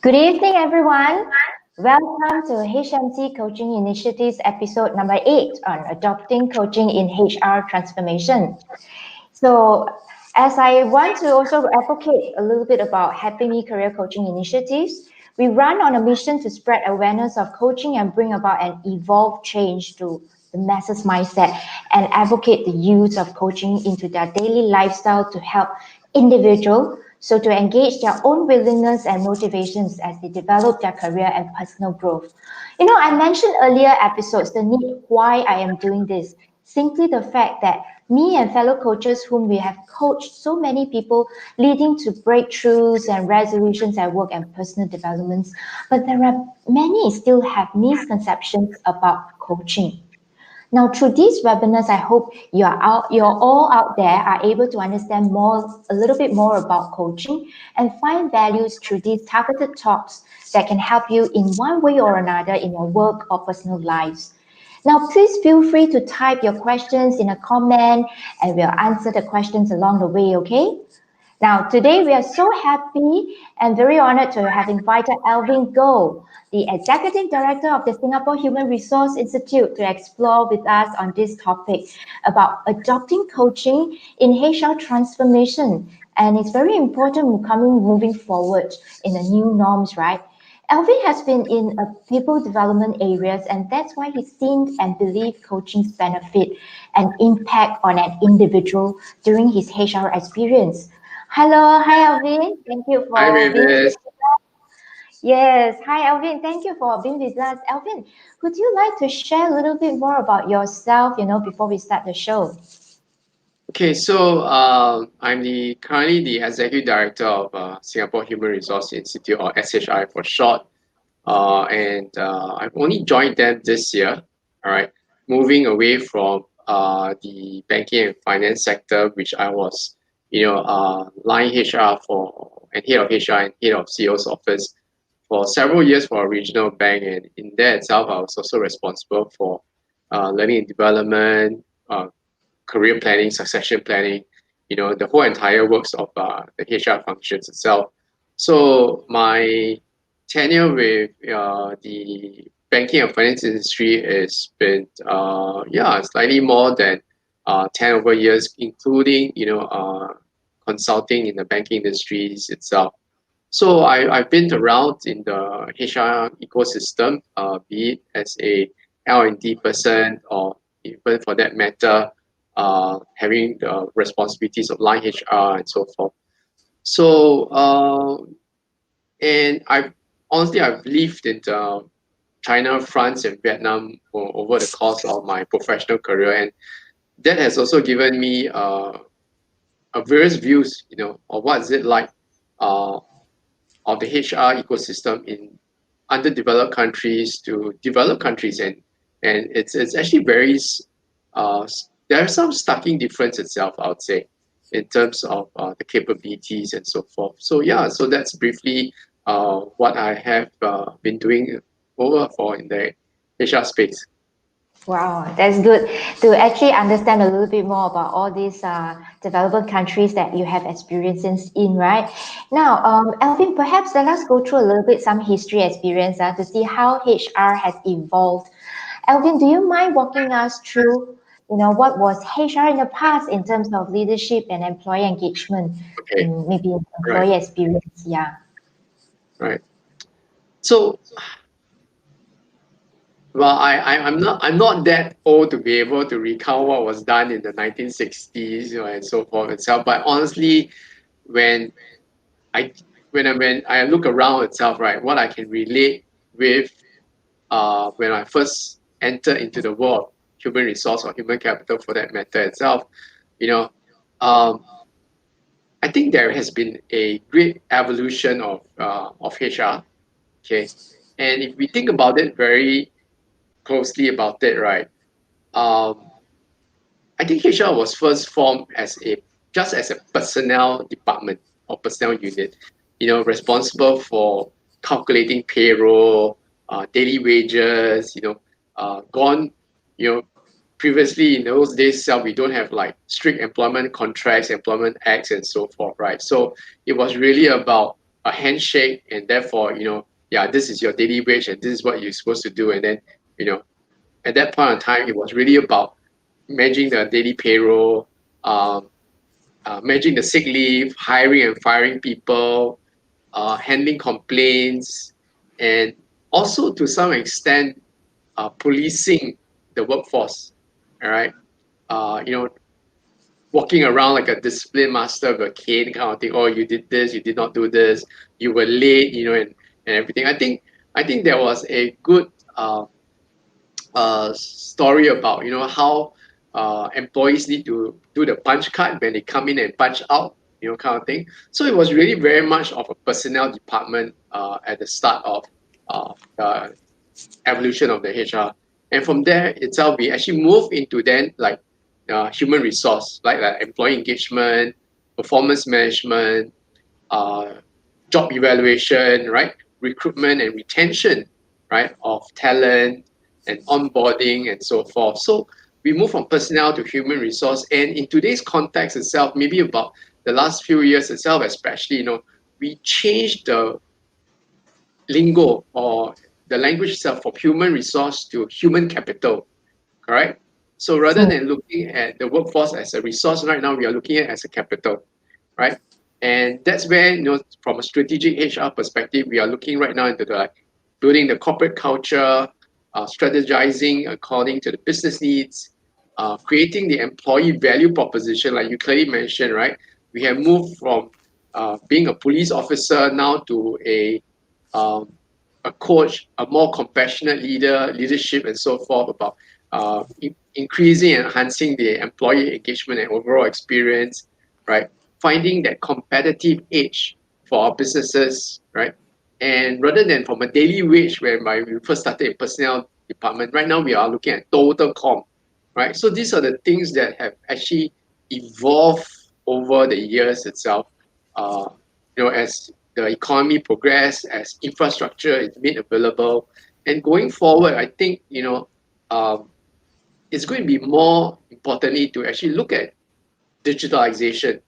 Good evening, everyone. Welcome to HMC Coaching Initiatives episode number 8 on adopting coaching in HR transformation. So, as I want to also advocate a little bit about Happy Me Career Coaching Initiatives, we run on a mission to spread awareness of coaching and bring about an evolved change to the masses mindset and advocate the use of coaching into their daily lifestyle to help individuals so to engage their own willingness and motivations as they develop their career and personal growth. I mentioned earlier episodes the need why I am doing this. Simply the fact that me and fellow coaches whom we have coached so many people leading to breakthroughs and resolutions at work and personal developments, but there are many still have misconceptions about coaching. Now, through these webinars, I hope you're all out there are able to understand a little bit more about coaching and find values through these targeted talks that can help you in one way or another in your work or personal lives. Now, please feel free to type your questions in a comment and we'll answer the questions along the way, okay? Now, today we are so happy and very honored to have invited Alvin Goh, the Executive Director of the Singapore Human Resource Institute, to explore with us on this topic about adopting coaching in HR transformation. And it's very important moving forward in the new norms, right? Alvin has been in people development areas, and that's why he's seen and believed coaching's benefit and impact on an individual during his HR experience. Hello, hi Alvin. Thank you Hi, for being with Mavis. us. Yes, hi Alvin. Thank you for being with us. Alvin, would you like to share a little bit more about yourself, before we start the show? Okay, so I'm currently the Executive Director of Singapore Human Resource Institute, or SHI for short. And I've only joined them this year, all right, moving away from the banking and finance sector, which I was, line HR for, and head of HR and head of CEO's office for several years for a regional bank. And in that itself, I was also responsible for learning and development, career planning, succession planning, the whole entire works of the HR functions itself. So my tenure with the banking and finance industry has been slightly more than 10 over years, including consulting in the banking industries itself. So I've been around in the HR ecosystem, be it as a L&D person or even for that matter, having the responsibilities of line HR and so forth. So and I've lived in China, France, and Vietnam over the course of my professional career, and that has also given me various views, of what is it like of the HR ecosystem in underdeveloped countries to developed countries, and it's actually varies. There are some starking difference itself, I would say, in terms of the capabilities and so forth. So yeah, so that's briefly what I have been doing in the HR space. Wow, that's good to actually understand a little bit more about all these developing countries that you have experiences in, right? Now, Alvin, perhaps let us go through a little bit some history experience to see how HR has evolved. Alvin, do you mind walking us through, what was HR in the past in terms of leadership and employee engagement, Okay, maybe right, employee experience? Yeah. right. So well, I'm not that old to be able to recount what was done in the 1960s, and so forth itself. But honestly, when I when I look around itself, right, what I can relate with when I first entered into the world of human resource or human capital for that matter itself, you know, um, I think there has been a great evolution of HR. Okay, and if we think about it very closely about it, right, um, I think HR was first formed as a personnel department or personnel unit, responsible for calculating payroll, daily wages, gone, you know, previously in those days itself, we don't have like strict employment contracts, employment acts, and so forth, right? So it was really about a handshake, and therefore, yeah, this is your daily wage and this is what you're supposed to do. And then, you know, at that point in time, it was really about managing the daily payroll, um, managing the sick leave, hiring and firing people, handling complaints, and also to some extent, policing the workforce. All right, you know, walking around like a discipline master with a cane kind of thing. Oh, you did this, you did not do this, you were late, and everything. I think there was a good story about how employees need to do the punch card when they come in and punch out, kind of thing. So it was really very much of a personnel department at the start of the evolution of the HR. And from there itself, we actually move into then like human resource, like employee engagement, performance management, uh, job evaluation, right? Recruitment and retention, right? Of talent and onboarding and so forth. So we move from personnel to human resource. And in today's context itself, maybe about the last few years itself, especially, we changed the lingo or the language itself from human resource to human capital, correct? So rather than looking at the workforce as a resource, right now we are looking at it as a capital, right? And that's where, from a strategic HR perspective, we are looking right now into the like building the corporate culture, strategizing according to the business needs, creating the employee value proposition, like you clearly mentioned, right? We have moved from being a police officer now to um, a coach, a more compassionate leadership, and so forth about increasing and enhancing the employee engagement and overall experience, right? Finding that competitive edge for our businesses, right? And rather than from a daily wage, whereby we first started in personnel department, right now we are looking at total comp, right? So these are the things that have actually evolved over the years itself. Uh, as the economy progress, as infrastructure is made available, and going forward, I think um, it's going to be more importantly to actually look at digitalization,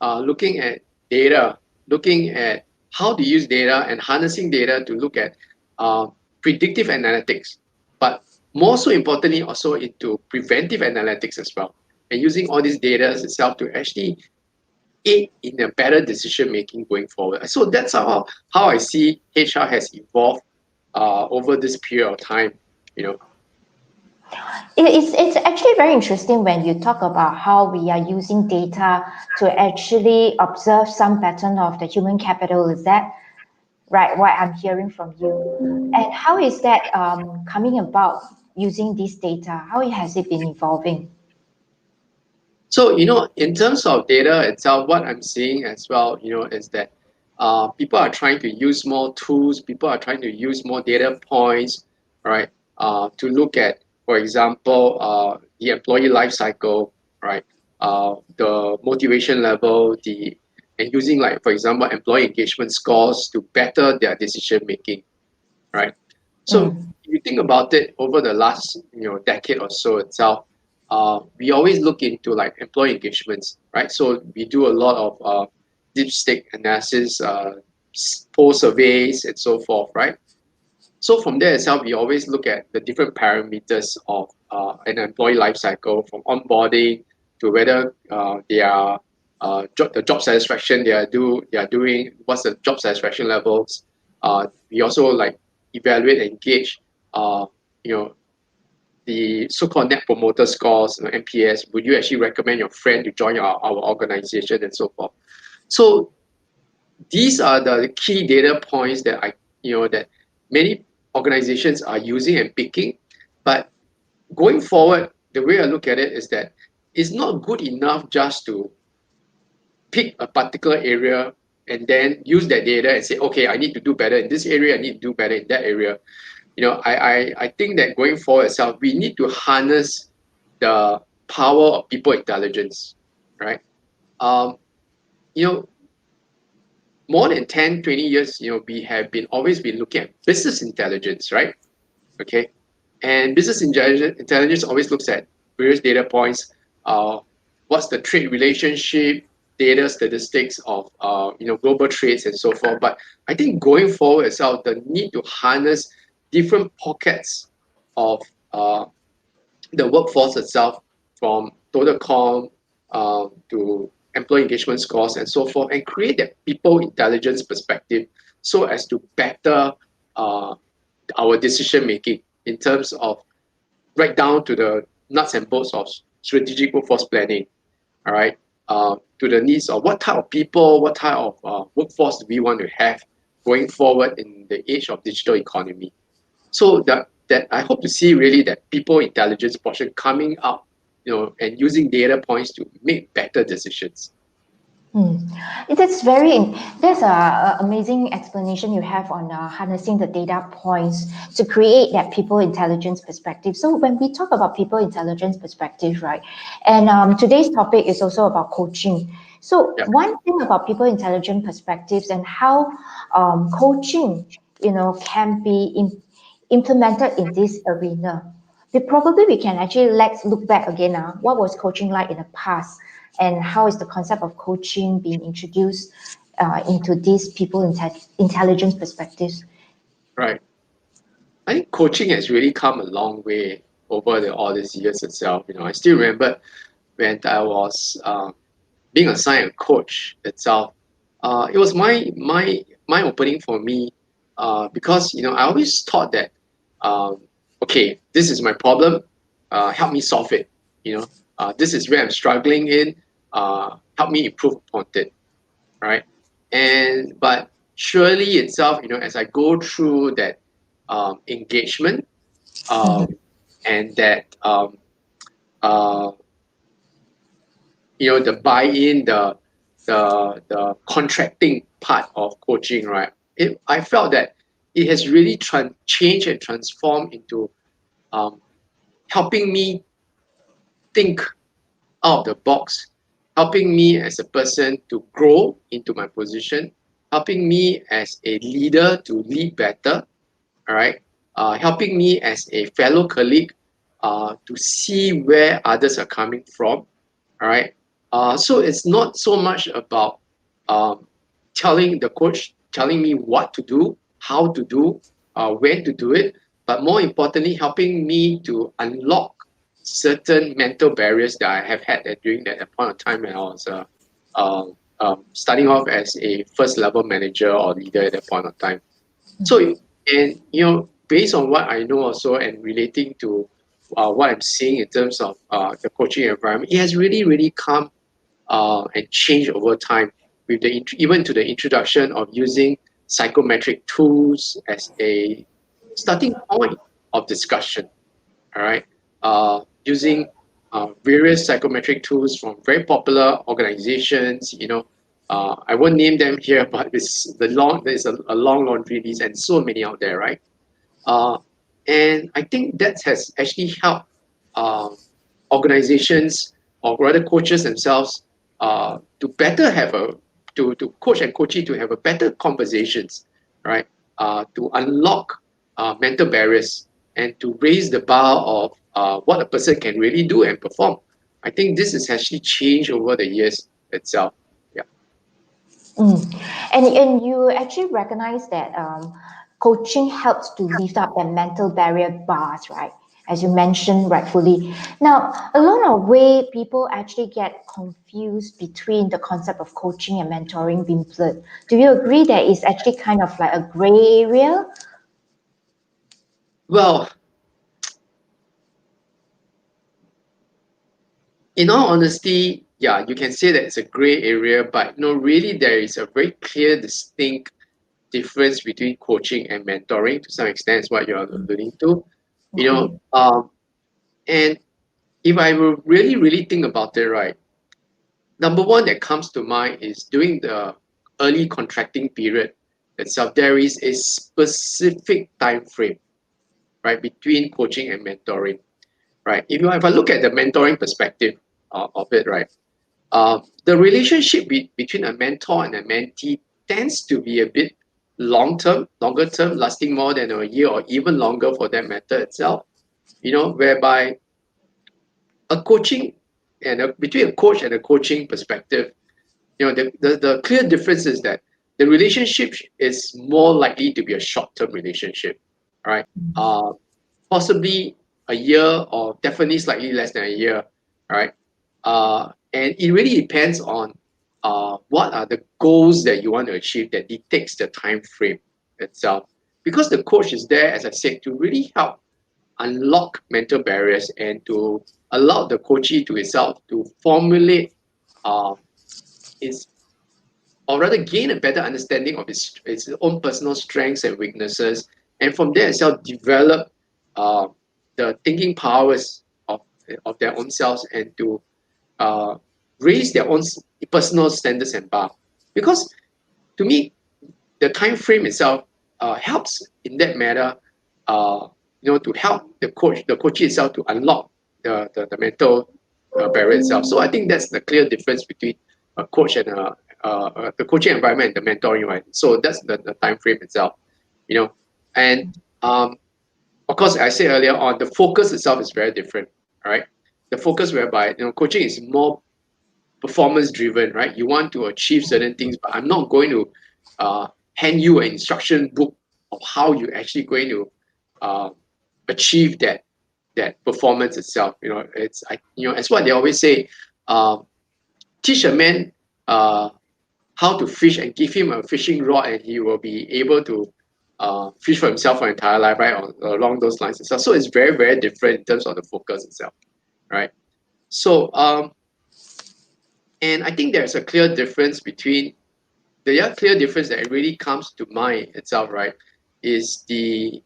looking at data, looking at how to use data and harnessing data to look at uh, predictive analytics, but more so importantly also into preventive analytics as well, and using all these data itself to actually aid in a better decision making going forward. So that's how I see HR has evolved over this period of time. You know. It's actually very interesting when you talk about how we are using data to actually observe some pattern of the human capital. Is that right? What I'm hearing from you, and how is that coming about using this data? How has it been evolving? So, in terms of data itself, what I'm seeing as well, is that people are trying to use more tools, people are trying to use more data points, right, to look at, for example, the employee life cycle, right, the motivation level, and using, like, for example, employee engagement scores to better their decision making, right? So Mm. if you think about it over the last decade or so itself, we always look into like employee engagements, right? So we do a lot of deep stake analysis, poll surveys, and so forth, right? So from there itself, we always look at the different parameters of an employee life cycle, from onboarding to whether they are the job satisfaction they are doing, what's the job satisfaction levels. We also like evaluate and gauge you know the so-called net promoter scores, NPS. Would you actually recommend your friend to join our organization and so forth? So these are the key data points that many organizations are using and picking. But going forward, the way I look at it is that it's not good enough just to pick a particular area and then use that data and say, okay, I need to do better in this area, I need to do better in that area. I think that going forward itself, we need to harness the power of people intelligence, right? Um, you know, more than 10, 20 years, we have been always been looking at business intelligence, right? Okay. And business intelligence always looks at various data points. Uh, what's the trade relationship? data statistics of global trades and so forth. But I think going forward itself, the need to harness different pockets of the workforce itself, from total comp to employee engagement scores and so forth, and create that people intelligence perspective so as to better our decision making in terms of right down to the nuts and bolts of strategic workforce planning, all right, to the needs of what type of people, what type of workforce do we want to have going forward in the age of digital economy. So that I hope to see really that people intelligence portion coming up, and using data points to make better decisions. That's a amazing explanation you have on harnessing the data points to create that people intelligence perspective. So when we talk about people intelligence perspective, right, and today's topic is also about coaching. So Yeah. one thing about people intelligence perspectives and how coaching, can be implemented in this arena. We can actually, let's look back again now. What was coaching like in the past, and how is the concept of coaching being introduced into these people intelligence perspectives? Right. I think coaching has really come a long way over all these years itself. I still remember when I was being assigned a coach itself. It was my opening for me, because I always thought that, okay, this is my problem, help me solve it. This is where I'm struggling in. Help me improve upon it, right? But surely itself, as I go through that engagement, Mhm. and that uh, the buy-in, the contracting part of coaching, right? I felt that it has really changed and transformed into um, helping me think out of the box, helping me as a person to grow into my position, helping me as a leader to lead better, all right? Helping me as a fellow colleague to see where others are coming from, all right? So it's not so much about um, telling me what to do, how to do, when to do it, but more importantly, helping me to unlock certain mental barriers that I have had during that point of time when I was starting off as a first level manager or leader at that point of time. So, and based on what I know also and relating to what I'm seeing in terms of the coaching environment, it has really, really come and changed over time with even to the introduction of using psychometric tools as a starting point of discussion. All right, using various psychometric tools from very popular organizations. I won't name them here, but there's a long laundry list and so many out there, right? Uh, and I think that has actually helped um, organizations, or rather coaches themselves, to better have to coach and coachee to have a better conversations, right? To unlock mental barriers and to raise the bar of what a person can really do and perform. I think this has actually changed over the years itself. Yeah. Mm. And you actually recognize that coaching helps to lift up the mental barrier bars, right? As you mentioned rightfully. Now, along the way, people actually get confused between the concept of coaching and mentoring being blurred. Do you agree that it's actually kind of like a gray area? Well, in all honesty, yeah, you can say that it's a gray area, but really there is a very clear, distinct difference between coaching and mentoring to some extent is what you're alluding to. You Okay. know, and if I will really, really think about it, right, number one that comes to mind is during the early contracting period itself, there is a specific time frame, right, between coaching and mentoring, right? If I look at the mentoring perspective of it, right, the relationship between a mentor and a mentee tends to be a bit longer term, lasting more than a year or even longer for that matter itself. Whereby a coaching between a coach and a coaching perspective, the clear difference is that the relationship is more likely to be a short-term relationship, right? Possibly a year or definitely slightly less than a year, right? And it really depends on what are the goals that you want to achieve that dictates the time frame itself. Because the coach is there, as I said, to really help unlock mental barriers and to allow the coachee to itself to formulate uh, his or rather gain a better understanding of his own personal strengths and weaknesses, and from there itself develop uh, the thinking powers of their own selves and to uh, raise their own personal standards and bar. Because to me, the time frame itself helps in that matter, uh, to help the coach itself to unlock the mental barrier itself. So I think that's the clear difference between a coach and the coaching environment and the mentoring, right? So that's the time frame itself, you know, and of course, I said earlier on, the focus itself is very different, right? The focus whereby coaching is more performance driven, right? You want to achieve certain things, but I'm not going to hand you an instruction book of how you're actually going to uh, achieve that performance itself. It's what they always say. Um, Teach a man uh, how to fish and give him a fishing rod, and he will be able to fish for himself for entire life, right? Along those lines itself. So it's very, very different in terms of the focus itself, right? So and I think there's a clear difference between the other clear difference that really comes to mind itself, right, is the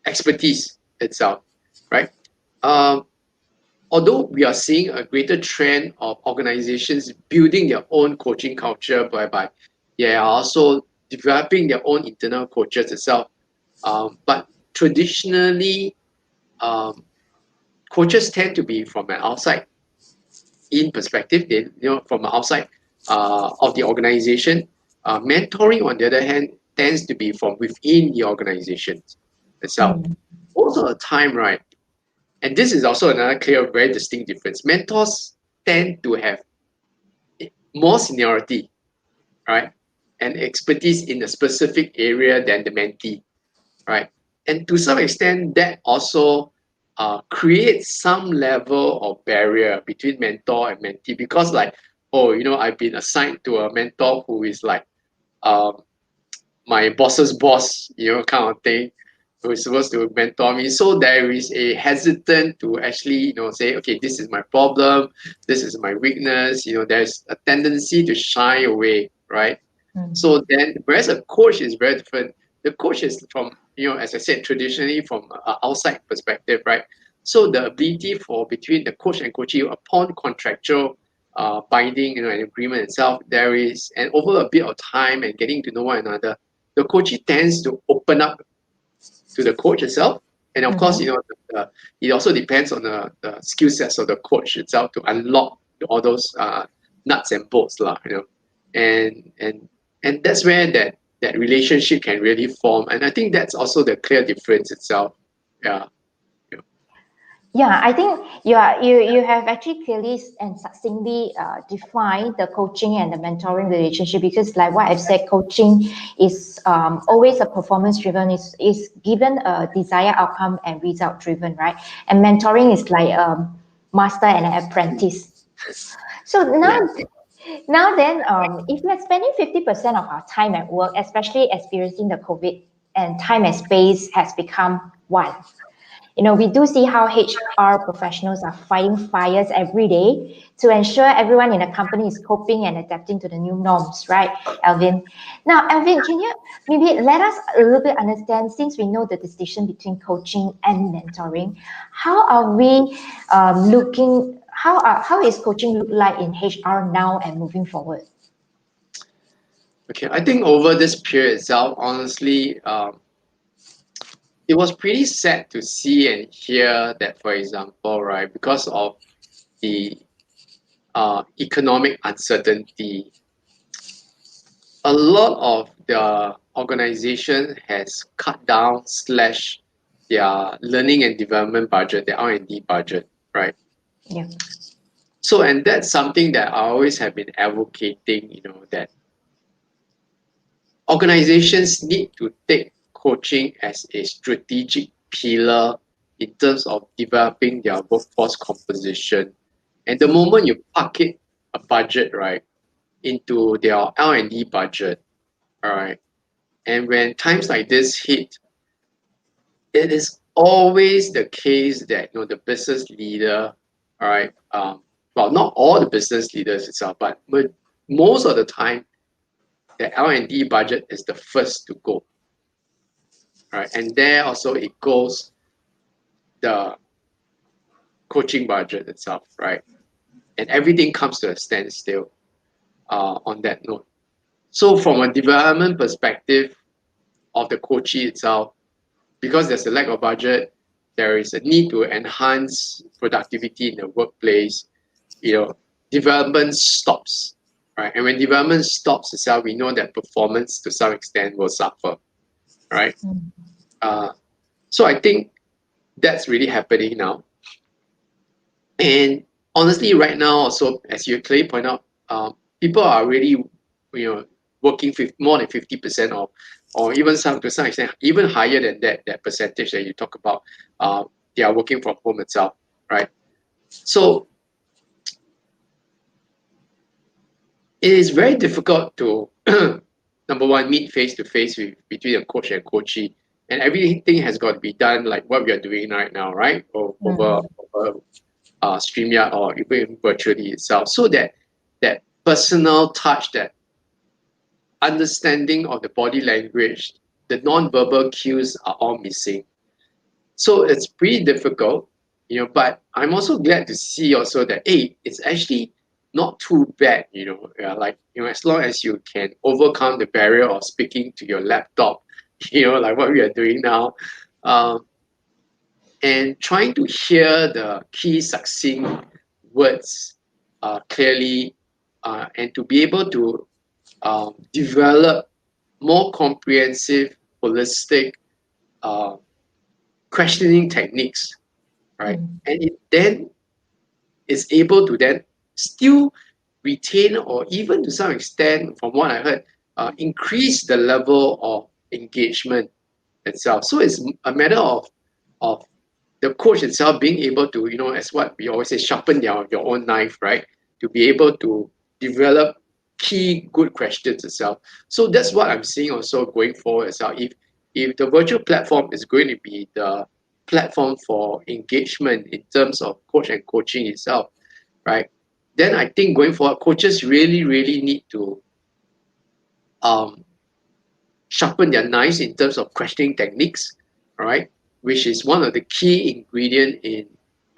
expertise itself, right? Um, Although we are seeing a greater trend of organizations building their own coaching culture whereby they are also developing their own internal coaches itself, but traditionally, um, coaches tend to be from an outside in perspective. They from outside of the organization. Mentoring, on the other hand, tends to be from within the organization itself. Mm. Most of the time, right? And this is also another clear, very distinct difference. Mentors tend to have more seniority, right, and expertise in a specific area than the mentee, right? And to some extent, that also creates some level of barrier between mentor and mentee because, like, oh, I've been assigned to a mentor who is like um, my boss's boss, kind of thing, who is supposed to mentor me. So there is a hesitant to actually, say, okay, this is my problem, this is my weakness. There's a tendency to shy away, right? Mm. So then, whereas a coach is very different. The coach is from, as I said, traditionally from an outside perspective, right? So the ability for between the coach and coachee upon contractual binding, an agreement itself, there is, and over a bit of time and getting to know one another, the coachee tends to open up to the coach itself. And of course, Mhm. it also depends on the skill sets of the coach itself to unlock all those nuts and bolts, lah. And that's where that relationship can really form. And I think that's also the clear difference itself. Yeah. Yeah. Yeah, I think you have actually clearly and succinctly defined the coaching and the mentoring relationship because, like what I've said, coaching is always a performance driven. Is given a desired outcome and result driven, right? And mentoring is like master and an apprentice. So now Yeah. then, if we're spending 50% of our time at work, especially experiencing the COVID, and time and space has become one. We do see how HR professionals are fighting fires every day to ensure everyone in the company is coping and adapting to the new norms, right, Alvin? Now, Alvin, can you maybe let us a little bit understand, since we know the distinction between coaching and mentoring, how are we looking, how is coaching look like in HR now and moving forward? Okay. I think over this period itself, honestly, it was pretty sad to see and hear that, for example, right, because of the economic uncertainty, a lot of the organization has cut down slash their learning and development budget, their R&D budget, right? Yeah. So, and that's something that I always have been advocating, that organizations need to take coaching as a strategic pillar in terms of developing their workforce composition. And the moment you pocket a budget, right, into their L&D budget, all right, and when times like this hit, it is always the case that the business leader, all right, well, not all the business leaders itself, but most of the time, the L&D budget is the first to go, right? And there also it goes the coaching budget itself, right? And everything comes to a standstill on that note. So from a development perspective of the coachee itself, because there's a lack of budget, there is a need to enhance productivity in the workplace. Development stops, right? And when development stops itself, we know that performance to some extent will suffer, right? So I think that's really happening now. And honestly, right now, also as you clearly point out, people are really, working more than 50% or even to some extent even higher than that percentage that you talk about. They are working from home itself, right? So it is very difficult to number one, meet face to face between a coach and coachee, and everything has got to be done like what we are doing right now, right? Over StreamYard or even virtually itself, so that personal touch, that understanding of the body language, the non-verbal cues are all missing. So it's pretty difficult, but I'm also glad to see also that, hey, it's actually not too bad, as long as you can overcome the barrier of speaking to your laptop, like what we are doing now, and trying to hear the key succinct words clearly, and to be able to develop more comprehensive, holistic questioning techniques, right? And it then is able to then still retain, or even to some extent, from what I heard, increase the level of engagement itself. So it's a matter of the coach itself being able to, as what we always say, sharpen your own knife, right? To be able to develop key good questions itself. So that's what I'm seeing also going forward as well. If the virtual platform is going to be the platform for engagement in terms of coach and coaching itself, right? Then I think going forward, coaches really, really need to sharpen their knives in terms of questioning techniques, right? Which is one of the key ingredient in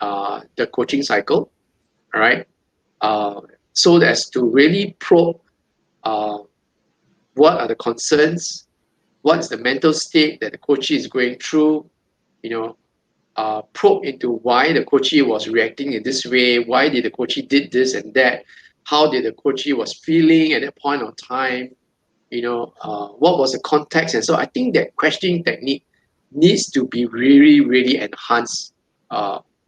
the coaching cycle, all right? So as to really probe what are the concerns, what is the mental state that the coachee is going through, probe into why the coachee was reacting in this way, why did the coachee did this and that, how did the coachee was feeling at that point of time, what was the context. And so I think that questioning technique needs to be really, really enhanced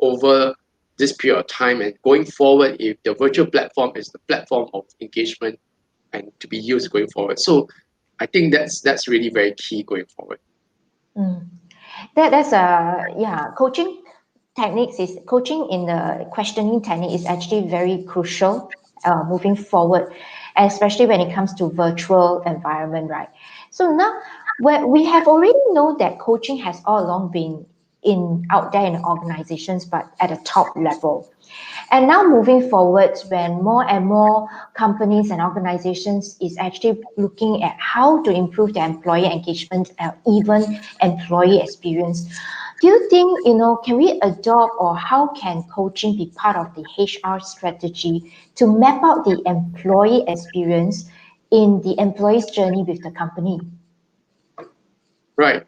over this period of time, and going forward, if the virtual platform is the platform of engagement and to be used going forward. So I think that's really very key going forward. That's coaching coaching in the questioning technique is actually very crucial moving forward, especially when it comes to virtual environment, right? So now we have already know that coaching has all along been out there in organizations, but at a top level. And now moving forward, when more and more companies and organizations is actually looking at how to improve their employee engagement and even employee experience, do you think, can we adopt, or how can coaching be part of the HR strategy to map out the employee experience in the employee's journey with the company? Right.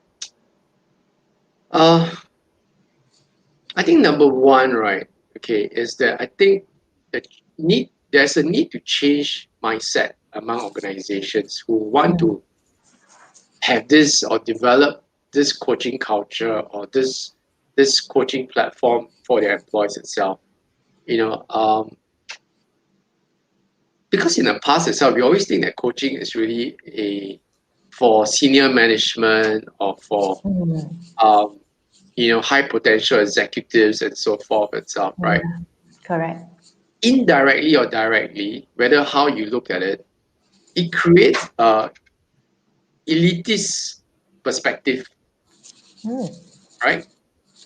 I think number one, right, okay, is that I think that there's a need to change mindset among organizations who want to have this or develop this coaching culture or this coaching platform for their employees itself. because in the past itself, we always think that coaching is really for senior management or for um, high potential executives and so forth itself, right? Correct. Indirectly or directly, whether how you look at it, it creates a elitist perspective, right?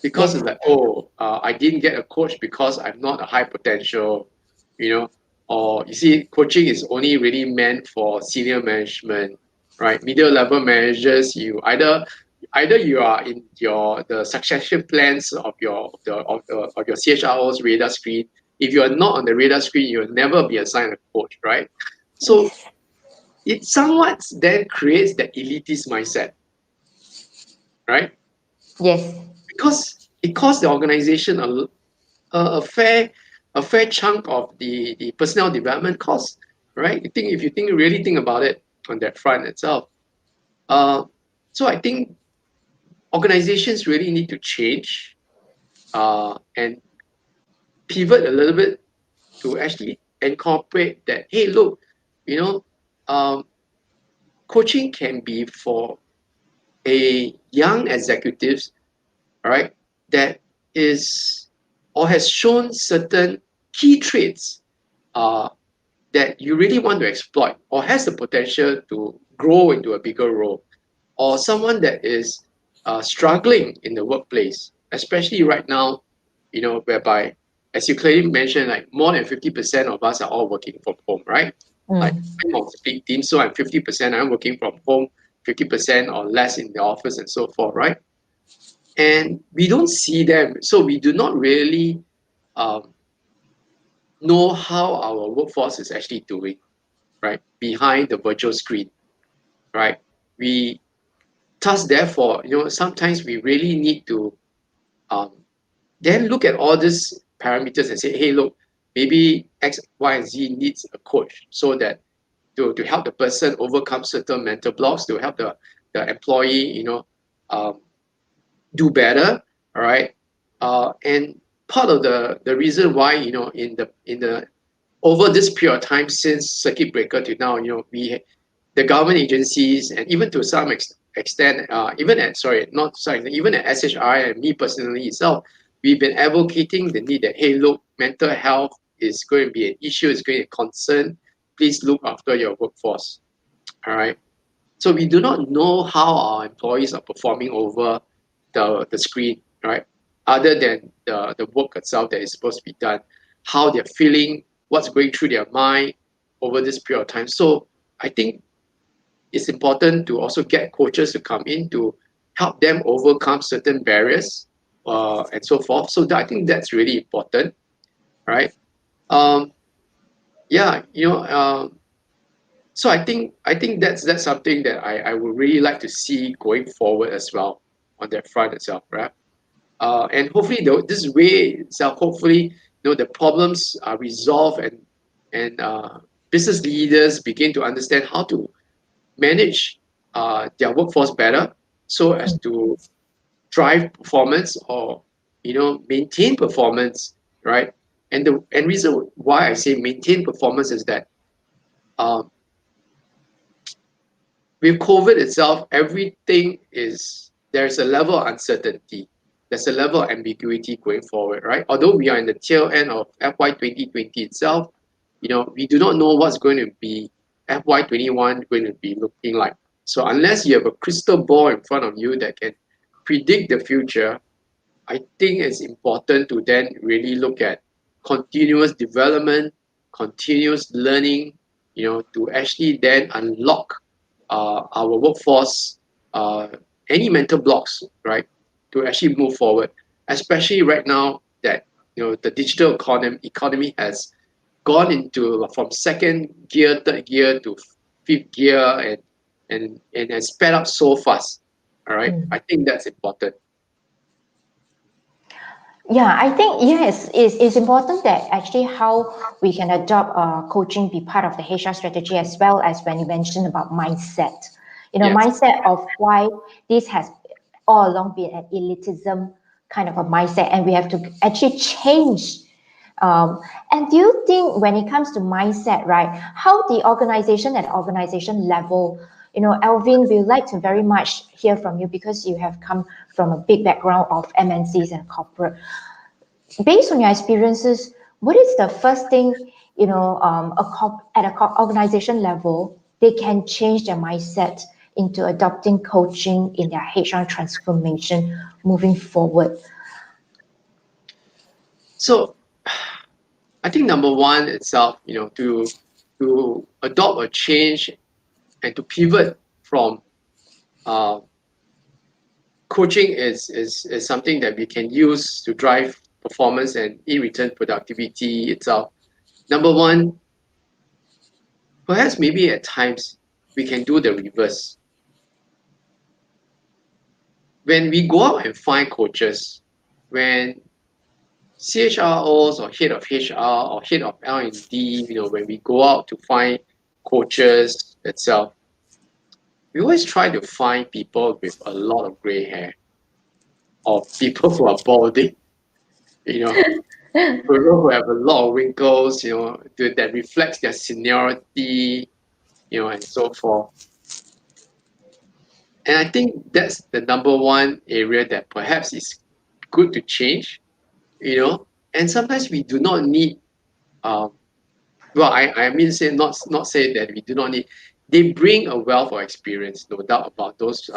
Because Yes. it's like, oh, I didn't get a coach because I'm not a high potential, you know, or you see, coaching is only really meant for senior management, right? Middle level managers, either you are in the succession plans of your CHRO's radar screen. If you are not on the radar screen, you'll never be assigned a coach, right? So Yes. it somewhat then creates the elitist mindset, right? Yes. Because it costs the organization a fair chunk of the personnel development costs, right? If you really think about it on that front itself. Uh, so I think organizations really need to change and pivot a little bit to actually incorporate that. Hey, look, you know, um, coaching can be for a young executives, all right, that is or has shown certain key traits uh, that you really want to exploit or has the potential to grow into a bigger role, or someone that is struggling in the workplace, especially right now, whereby, as you clearly mentioned, like more than 50% of us are all working from home, right? Like I'm on split team, so I'm 50%, I'm working from home, 50% or less in the office and so forth, right? And we don't see them, so we do not really um, know how our workforce is actually doing, right, behind the virtual screen, right? We thus therefore, sometimes we really need to um, then look at all these parameters and say, hey, look, maybe X, Y, and Z needs a coach so that to help the person overcome certain mental blocks, to help the employee, um, do better, all right? And part of the reason why, in the over this period of time since circuit breaker to now, the government agencies and even to some extent, even at sorry, not sorry, even at SHI and me personally itself, we've been advocating the need that, hey, look, mental health is going to be an issue, is going to be a concern. Please look after your workforce. All right. So we do not know how our employees are performing over the screen, right? Other than the work itself that is supposed to be done, how they're feeling, what's going through their mind over this period of time. So I think it's important to also get coaches to come in to help them overcome certain barriers and so forth. So I think that's really important, right? Um, yeah, so I think that's something that I would really like to see going forward as well on that front itself, right? And hopefully this way itself, hopefully, the problems are resolved and business leaders begin to understand how to manage their workforce better so as to drive performance or maintain performance, right? And the reason why I say maintain performance is that um, with COVID itself, everything is there's a level of uncertainty. There's a level of ambiguity going forward, right? Although we are in the tail end of FY 2020 itself, we do not know what's going to be FY 21 going to be looking like. So unless you have a crystal ball in front of you that can predict the future, I think it's important to then really look at continuous development, continuous learning, to actually then unlock our workforce, uh, any mental blocks, right, to actually move forward. Especially right now that the digital economy has gone into from second gear, third gear to fifth gear, and has sped up so fast. All right, I think that's important. Yeah, I think yes, it's important that actually how we can adopt coaching be part of the HR strategy as well as when you mentioned about mindset. Yes. Mindset of why this has all along been an elitism kind of a mindset, and we have to actually change And do you think when it comes to mindset, right, how the organization at organization level, Alvin, we would like to very much hear from you because you have come from a big background of MNCs and corporate. Based on your experiences, what is the first thing, at organization level, they can change their mindset into adopting coaching in their HR transformation moving forward? So I think number one itself, to adopt a change and to pivot from uh, coaching is something that we can use to drive performance and in return productivity itself. Number one, perhaps maybe at times we can do the reverse. When we go out and find coaches, when CHROs or head of HR or head of L&D, when we go out to find coaches itself, we always try to find people with a lot of gray hair or people who are balding, you know, people who have a lot of wrinkles, that reflects their seniority, and so forth. And I think that's the number one area that perhaps is good to change, and sometimes we do not need, well, I mean, not say that we do not need, they bring a wealth of experience, no doubt about those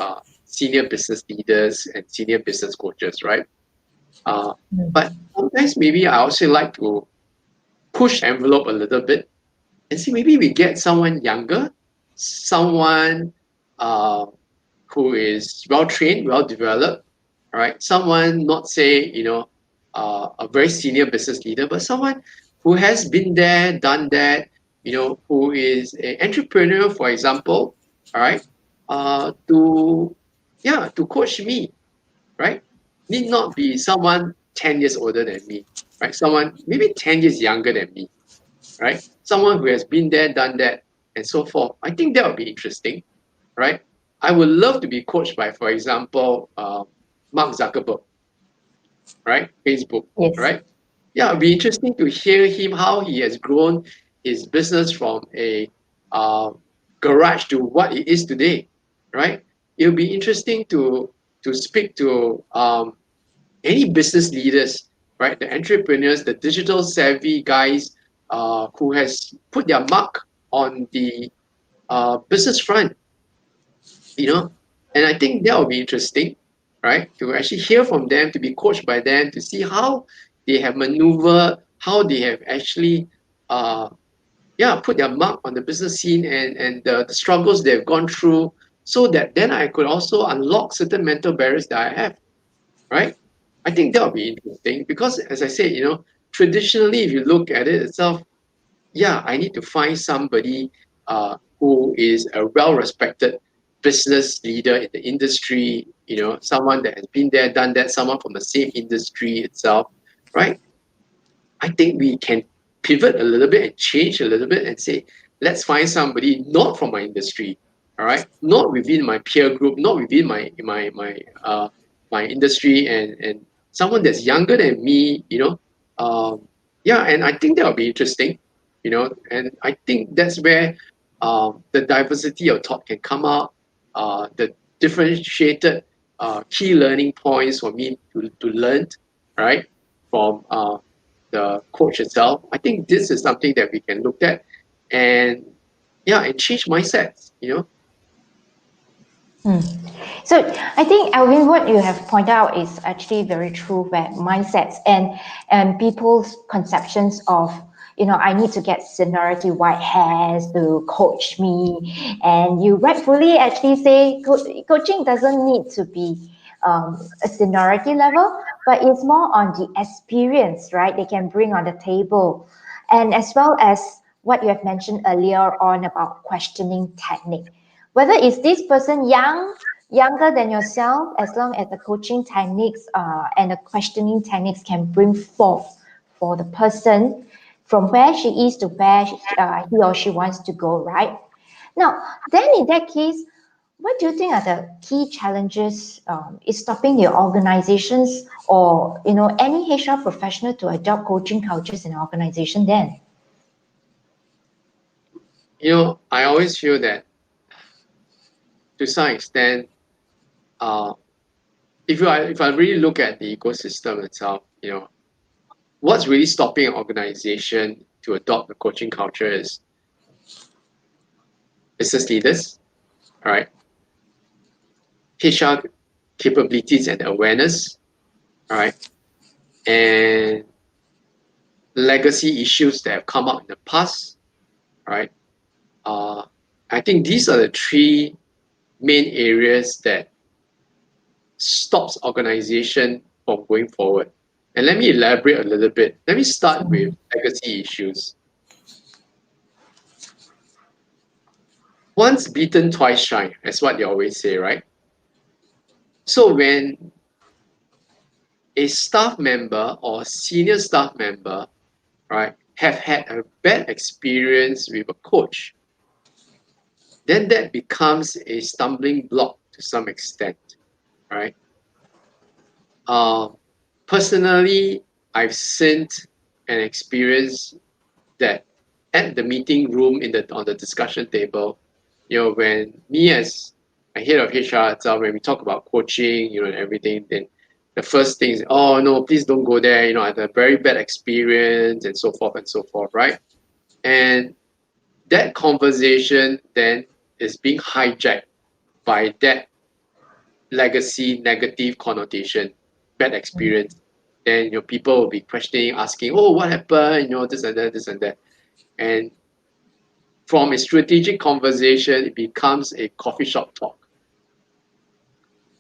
senior business leaders and senior business coaches, right? But sometimes maybe I also like to push the envelope a little bit and see maybe we get someone younger, someone who is well trained, well developed, right? Someone not say a very senior business leader, but someone who has been there, done that, who is an entrepreneur, for example, all right, to coach me, right? Need not be someone 10 years older than me, right? Someone maybe 10 years younger than me, right? Someone who has been there, done that, and so forth. I think that would be interesting, right? I would love to be coached by, for example, Mark Zuckerberg, right? Facebook, Yes. right? Yeah, it'd be interesting to hear him how he has grown his business from a uh, garage to what it is today, right? It'll be interesting to speak to any business leaders, right? The entrepreneurs, the digital savvy guys who has put their mark on the business front, and I think that would be interesting, right? To actually hear from them, to be coached by them, to see how they have maneuvered, how they have actually, uh, put their mark on the business scene and the struggles they've gone through, so that then I could also unlock certain mental barriers that I have, right? I think that would be interesting because, as I said, traditionally, if you look at it itself, yeah, I need to find somebody who is a well-respected business leader in the industry, someone that has been there, done that, someone from the same industry itself, right? I think we can pivot a little bit and change a little bit and say, let's find somebody not from my industry, all right, not within my peer group, not within my industry, and someone that's younger than me, yeah, and I think that will be interesting, and I think that's where the diversity of thought can come out, the differentiated key learning points for me to learn, right, from the coach itself. I think this is something that we can look at and yeah, and change mindsets, So I think, Alvin, what you have pointed out is actually very true, where mindsets and people's conceptions of, I need to get seniority white hairs to coach me. And you rightfully actually say coaching doesn't need to be a seniority level, but it's more on the experience, right? They can bring on the table. And as well as what you have mentioned earlier on about questioning technique. Whether is this person younger than yourself, as long as the coaching techniques and the questioning techniques can bring forth for the person from where she is to where he or she wants to go, right? Now, then in that case, what do you think are the key challenges is stopping your organizations or any HR professional to adopt coaching cultures in an organization then? I always feel that to some extent, if I really look at the ecosystem itself, what's really stopping an organization to adopt a coaching culture is business leaders, right? HR capabilities and awareness, right? And legacy issues that have come up in the past, right? I think these are the three main areas that stops organization from going forward. And let me elaborate a little bit. Let me start with legacy issues. Once beaten, twice shy, that's what they always say, right? So when a staff member or senior staff member, right, have had a bad experience with a coach, then that becomes a stumbling block to some extent, right? Personally, I've seen and experienced that at the meeting room on the discussion table, when me as a head of HR itself, when we talk about coaching, and everything, then the first thing is, oh no, please don't go there. I had a very bad experience and so forth, right? And that conversation then is being hijacked by that legacy negative connotation, bad experience. Then people will be questioning, asking, oh, what happened? This and that, this and that. And from a strategic conversation, it becomes a coffee shop talk.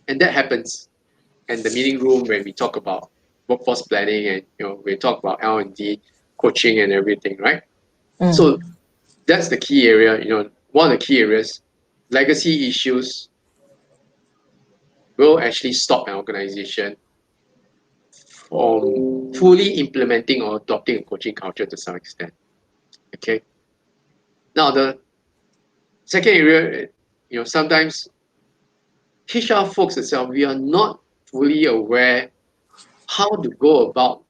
And that happens in the meeting room when we talk about workforce planning and we talk about L&D coaching and everything, right? So that's the key area. One of the key areas, legacy issues will actually stop an organization from fully implementing or adopting a coaching culture to some extent. Okay. Now the second area, sometimes HR folks itself, we are not fully aware how to go about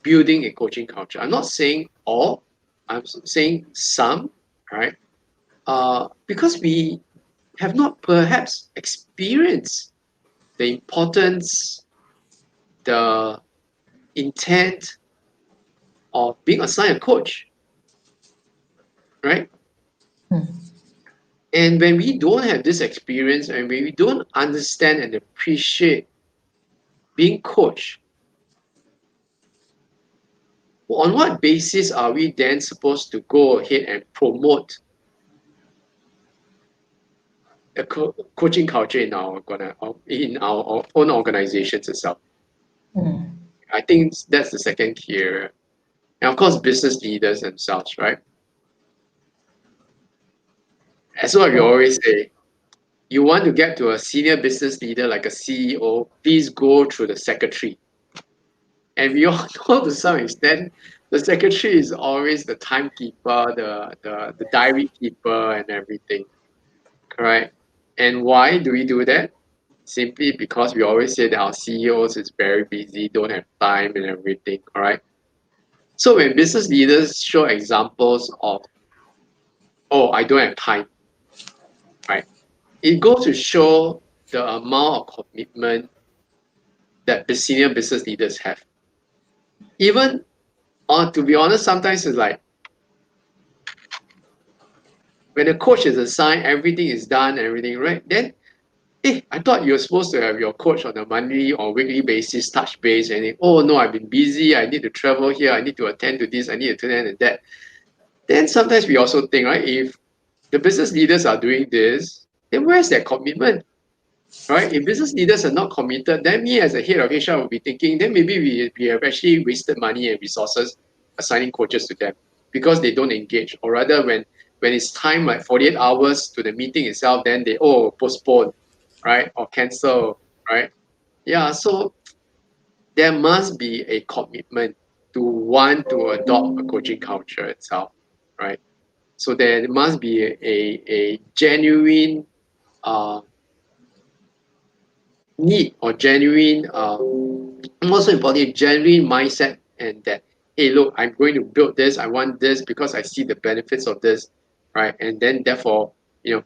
building a coaching culture. I'm not saying all, I'm saying some, right? Because we have not perhaps experienced the importance, the intent of being assigned a coach, right? And when we don't have this experience and when we don't understand and appreciate being coached, on what basis are we then supposed to go ahead and promote a coaching culture in our own organizations itself? I think that's the second key area. And of course, business leaders themselves, right? As what we always say, you want to get to a senior business leader like a CEO, please go through the secretary. And we all know to some extent, the secretary is always the timekeeper, the diary keeper and everything, correct? And why do we do that? Simply because we always say that our CEOs is very busy, don't have time and everything, correct? So when business leaders show examples of, oh, I don't have time, right? It goes to show the amount of commitment that the senior business leaders have. Even, to be honest, sometimes it's like, when the coach is assigned, everything is done, everything, right? Then, I thought you're supposed to have your coach on a monthly or weekly basis, touch base, and oh no, I've been busy, I need to travel here, I need to attend to this, I need to attend to that. Then sometimes we also think, right, if the business leaders are doing this, then where's their commitment? Right? If business leaders are not committed, then me as a head of HR will be thinking, then maybe we have actually wasted money and resources assigning coaches to them because they don't engage. Or rather, when it's time, like 48 hours to the meeting itself, then they postpone, right? Or cancel, right? Yeah, so there must be a commitment to want to adopt a coaching culture itself, right? So there must be a genuine need or genuine, most importantly, genuine mindset, and that, hey, look, I'm going to build this. I want this because I see the benefits of this, right? And then therefore,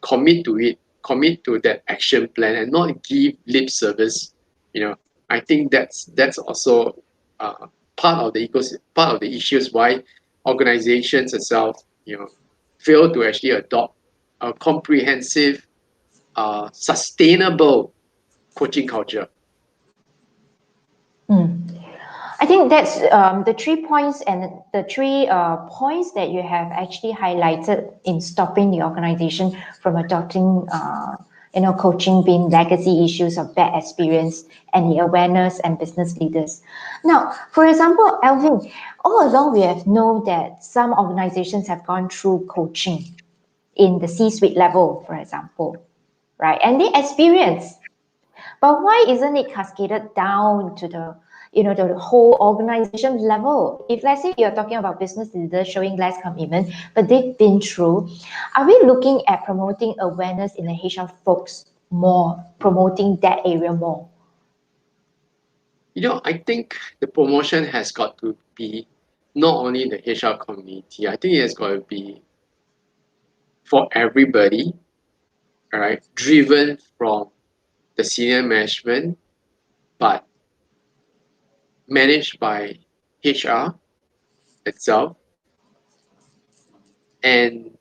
commit to it, commit to that action plan, and not give lip service. I think that's also part of the part of the issues why organizations itself, fail to actually adopt a comprehensive, sustainable coaching culture. I think that's the 3 points and the three points that you have actually highlighted in stopping the organization from adopting, coaching being legacy issues of bad experience and the awareness and business leaders. Now, for example, Alvin, all along we have known that some organizations have gone through coaching in the C-suite level, for example, right? And they experience. But why isn't it cascaded down to the whole organization level? If let's say you're talking about business leaders showing less commitment, but they've been through, are we looking at promoting awareness in the HR folks more, promoting that area more? I think the promotion has got to be not only in the HR community. I think it has got to be for everybody, all right, driven from the senior management, but managed by HR itself. And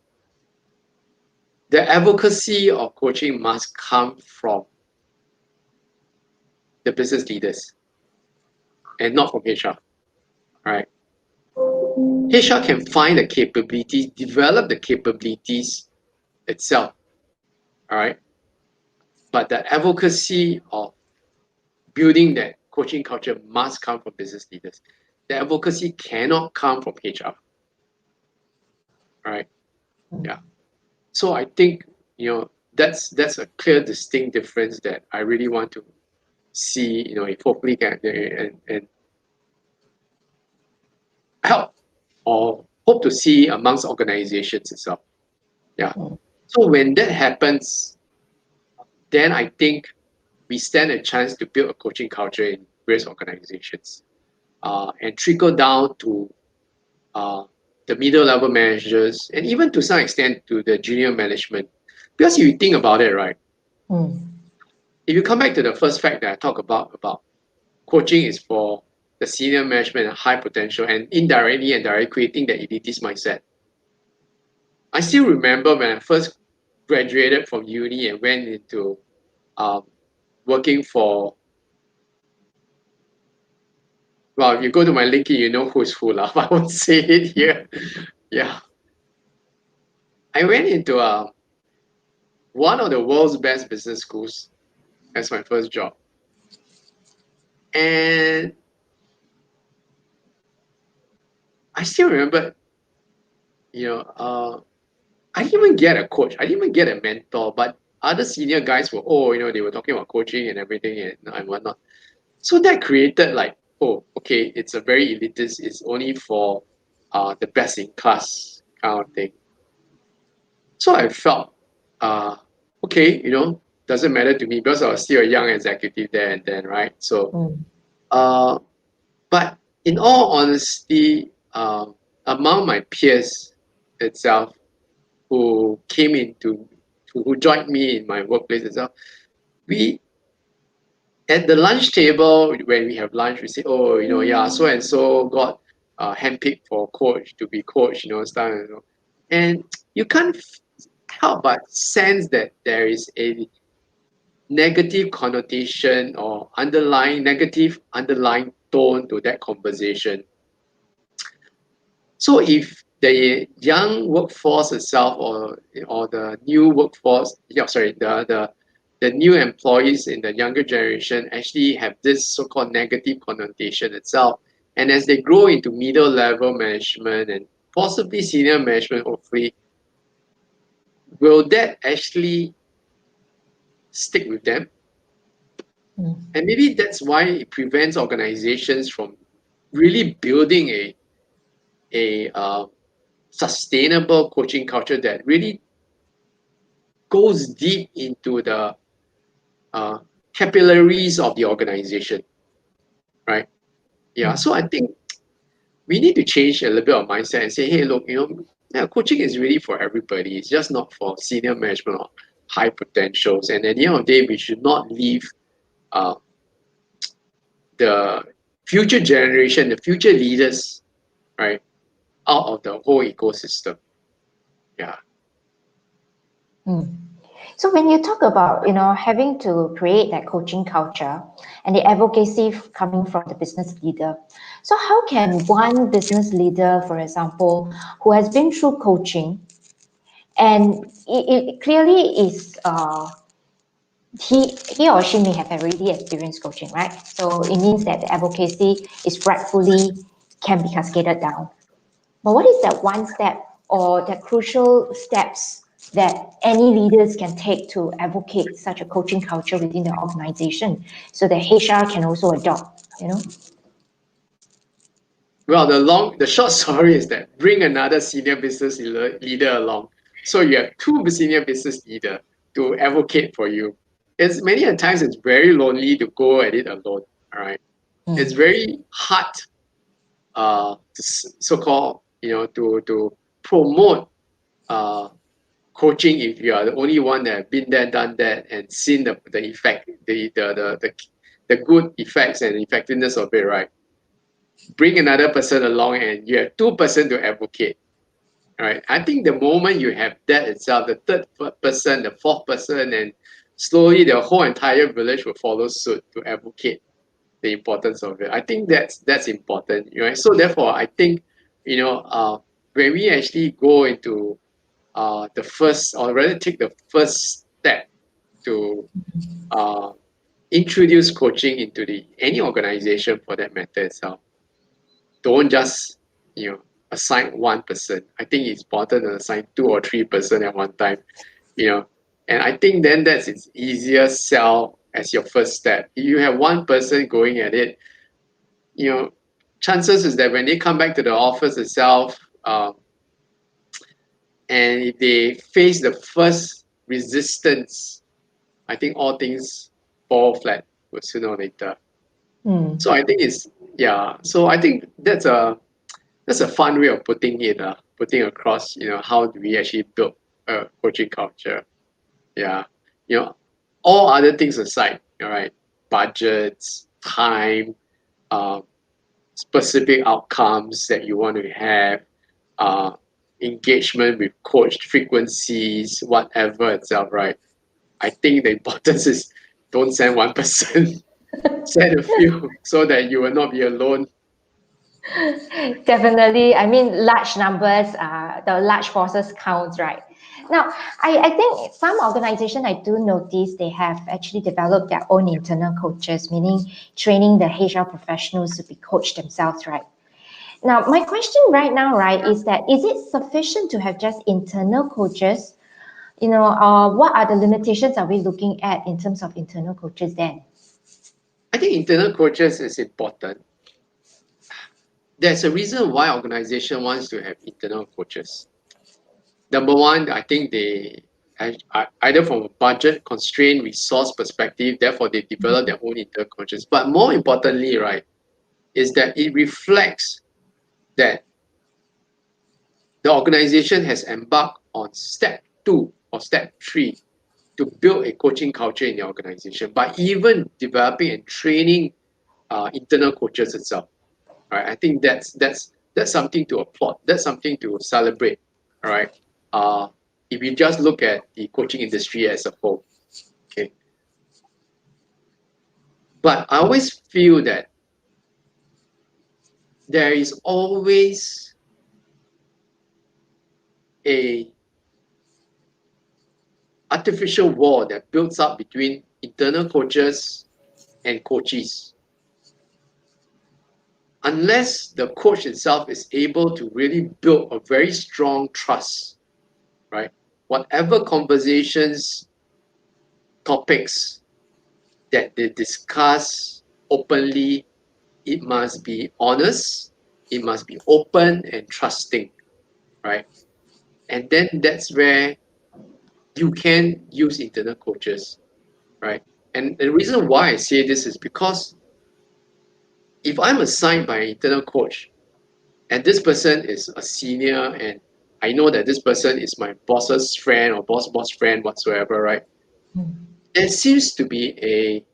the advocacy of coaching must come from the business leaders and not from HR, right? HR can find the capabilities, develop the capabilities itself, all right? But the advocacy of building that coaching culture must come from business leaders. The advocacy cannot come from HR, right? Yeah. So I think that's a clear, distinct difference that I really want to see. If hopefully can and help or hope to see amongst organizations itself. Yeah. So when that happens, then I think we stand a chance to build a coaching culture in various organizations, and trickle down to the middle level managers, and even to some extent to the junior management. Because if you think about it, right? If you come back to the first fact that I talked about coaching is for the senior management and high potential, and indirectly and directly creating the elitist mindset. I still remember when I first graduated from uni and went into working for, well, if you go to my LinkedIn, you know who's who lah. I won't say it here. Yeah. I went into one of the world's best business schools as my first job. And I still remember, I didn't even get a coach. I didn't even get a mentor, but other senior guys were, they were talking about coaching and everything and whatnot. So that created like, okay, it's a very elitist, it's only for the best in class kind of thing. So I felt, okay, doesn't matter to me because I was still a young executive there and then, right? So, but in all honesty, among my peers itself, who joined me in my workplace itself, we at the lunch table when we have lunch, we say, yeah, so and so got handpicked for coach to be coach, stuff, and you can't help but sense that there is a negative connotation or negative underlying tone to that conversation. So if the young workforce itself or the new workforce, the new employees in the younger generation actually have this so-called negative connotation itself, and as they grow into middle level management and possibly senior management, hopefully, will that actually stick with them? And maybe that's why it prevents organizations from really building a sustainable coaching culture that really goes deep into the capillaries of the organization, right? Yeah, so I think we need to change a little bit of mindset and say, hey, look, yeah, coaching is really for everybody. It's just not for senior management or high potentials. And at the end of the day, we should not leave uh, the future generation, the future leaders, right, out of the whole ecosystem. Yeah. So when you talk about, having to create that coaching culture and the advocacy coming from the business leader, so how can one business leader, for example, who has been through coaching and it clearly is, he or she may have already experienced coaching, right? So it means that the advocacy is rightfully can be cascaded down. But what is that one step or the crucial steps that any leaders can take to advocate such a coaching culture within the organization so that HR can also adopt? Well, the short story is that bring another senior business leader along. So you have two senior business leader to advocate for you. It's many a times it's very lonely to go at it alone. All right. It's very hard to so-called, to promote coaching if you are the only one that have been there, done that, and seen the effect, the good effects and effectiveness of it, right? Bring another person along and you have two person to advocate. All right. I think the moment you have that itself, the third person, the fourth person, and slowly the whole entire village will follow suit to advocate the importance of it. I think that's important, right? So therefore, I think when we actually go into the first, or rather take the first step to introduce coaching into any organization for that matter itself, don't just assign one person. I think it's important to assign 2 or 3 person at one time, you know. And I think then that's its easier sell as your first step. If you have one person going at it, chances is that when they come back to the office itself, and if they face the first resistance, I think all things fall flat sooner or later. So I think So I think that's a fun way of putting it, putting across, how do we actually build a coaching culture. Yeah. All other things aside, all right, budgets, time, specific outcomes that you want to have, engagement with coach, frequencies, whatever itself, right? I think the importance is don't send one person, send a few so that you will not be alone. Definitely. I mean, large numbers, the large forces counts, right? Now, I think some organization I do notice they have actually developed their own internal coaches, meaning training the HR professionals to be coached themselves, right? Now, my question right now, right, is that is it sufficient to have just internal coaches? What are the limitations are we looking at in terms of internal coaches then? I think internal coaches is important. There's a reason why organization wants to have internal coaches. Number one, I think they either from a budget constraint, resource perspective, therefore they develop their own internal coaches. But more importantly, right, is that it reflects that the organization has embarked on step 2 or step 3 to build a coaching culture in the organization by even developing and training internal coaches itself. Right? I think that's something to applaud. That's something to celebrate. All right. If you just look at the coaching industry as a whole, okay. But I always feel that there is always a artificial wall that builds up between internal coaches and coachees. Unless the coach itself is able to really build a very strong trust, right? Whatever conversations, topics that they discuss openly, it must be honest, it must be open and trusting, right? And then that's where you can use internal coaches, right? And the reason why I say this is because if I'm assigned by an internal coach and this person is a senior and I know that this person is my boss's friend or boss friend whatsoever, right? There seems to be a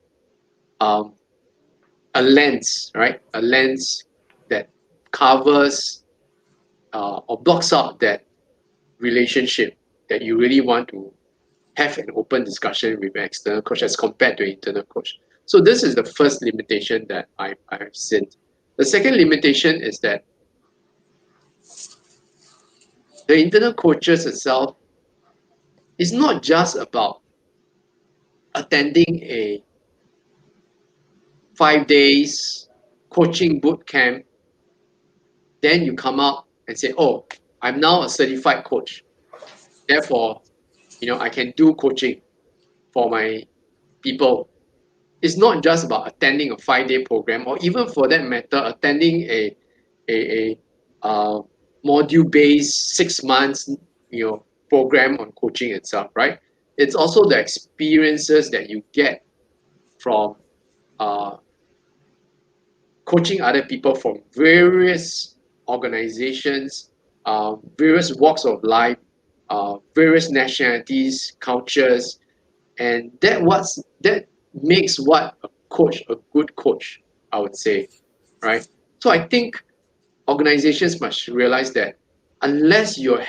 lens, right? A lens that covers or blocks out that relationship that you really want to have an open discussion with an external coach as compared to an internal coach. So this is the first limitation that I've seen. The second limitation is that the internal coaches itself is not just about attending a 5 days coaching boot camp, then you come out and say, oh, I'm now a certified coach. Therefore, I can do coaching for my people. It's not just about attending a 5 day program, or even for that matter, attending a module-based 6 months, program on coaching itself, right? It's also the experiences that you get from uh, coaching other people from various organizations, various walks of life, various nationalities, cultures, and that makes what a coach a good coach, I would say, right? So I think organizations must realize that unless your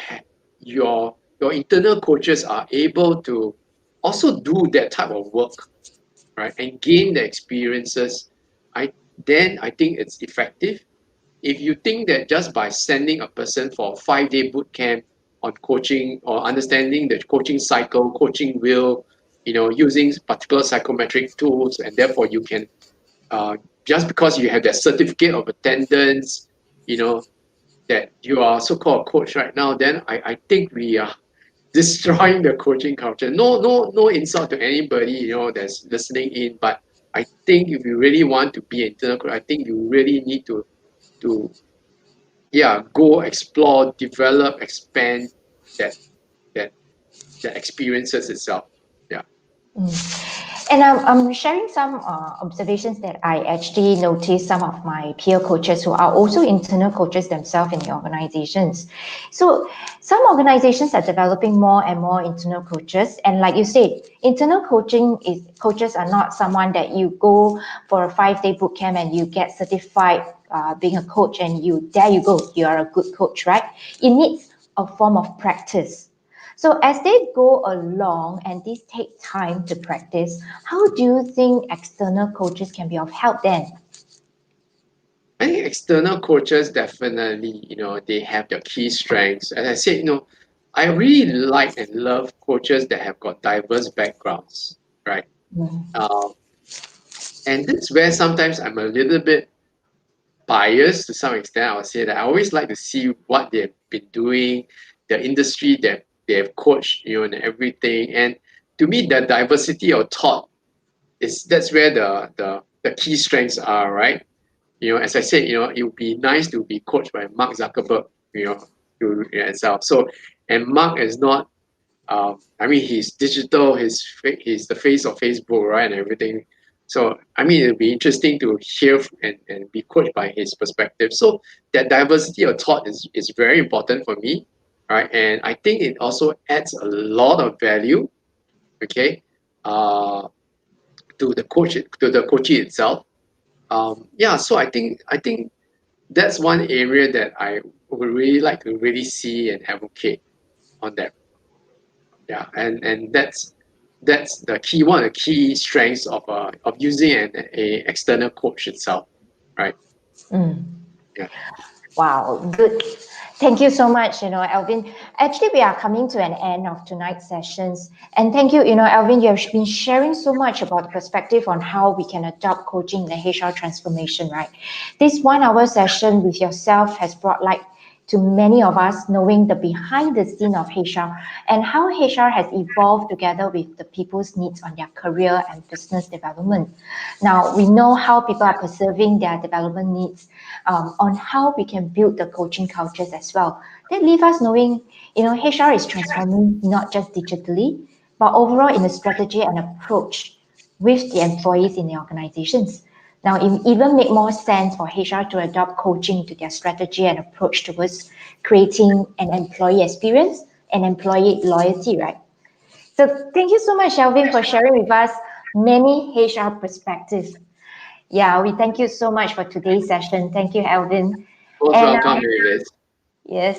internal coaches are able to also do that type of work, right, and gain the experiences, I then I think it's effective. If you think that just by sending a person for a 5 day boot camp on coaching or understanding the coaching cycle, coaching wheel, using particular psychometric tools, and therefore you can just because you have that certificate of attendance, that you are so-called coach right now, then I think we are destroying the coaching culture. No insult to anybody, that's listening in, but I think if you really want to be an internal coach, I think you really need to yeah, go explore, develop, expand that that that experiences itself. Yeah. And I'm sharing some observations that I actually noticed some of my peer coaches who are also internal coaches themselves in the organizations. So some organizations are developing more and more internal coaches. And like you said, internal coaches are not someone that you go for a 5 day boot camp and you get certified being a coach and there you go, you are a good coach, right? It needs a form of practice. So as they go along and these take time to practice, how do you think external coaches can be of help then? I think external coaches definitely, they have their key strengths. As I said, I really like and love coaches that have got diverse backgrounds, right? Um, and this is where sometimes I'm a little bit biased to some extent. I would say that I always like to see what they've been doing, the industry that they have coached, and everything. And to me, the diversity of thought that's where the key strengths are, right? As I said, it would be nice to be coached by Mark Zuckerberg, itself. So, and Mark is not. I mean, he's digital. He's the face of Facebook, right, and everything. So, I mean, it'd be interesting to hear and be coached by his perspective. So, that diversity of thought is very important for me, right? And I think it also adds a lot of value, okay, uh, to the coachee itself. Yeah, so I think that's one area that I would really like to really see and advocate on that. Yeah, and that's the key one of the key strengths of using a external coach itself, right? Mm. Yeah. Wow, good. Thank you so much, Alvin. Actually, we are coming to an end of tonight's sessions. And thank you, Alvin, you have been sharing so much about the perspective on how we can adopt coaching in the HR transformation, right? This 1 hour session with yourself has brought light to many of us knowing the behind the scene of HR and how HR has evolved together with the people's needs on their career and business development. Now, we know how people are preserving their development needs on how we can build the coaching cultures as well. that leave us knowing, HR is transforming not just digitally, but overall in the strategy and approach with the employees in the organizations. Now, it even make more sense for HR to adopt coaching to their strategy and approach towards creating an employee experience and employee loyalty, right? So thank you so much, Alvin, for sharing with us many HR perspectives. Yeah, we thank you so much for today's session. Thank you, Alvin. Most And welcome, Mavis. yes,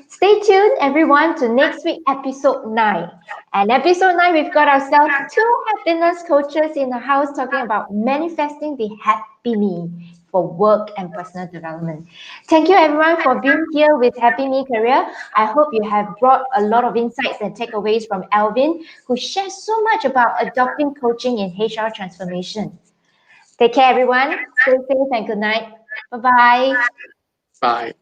stay tuned, everyone, to next week, episode 9. And episode 9, we've got ourselves two happiness coaches in the house talking about manifesting the happy me for work and personal development. Thank you, everyone, for being here with Happy Me Career. I hope you have brought a lot of insights and takeaways from Alvin, who shares so much about adopting coaching in HR transformation. Take care, everyone. Stay safe and good night. Bye-bye. Bye.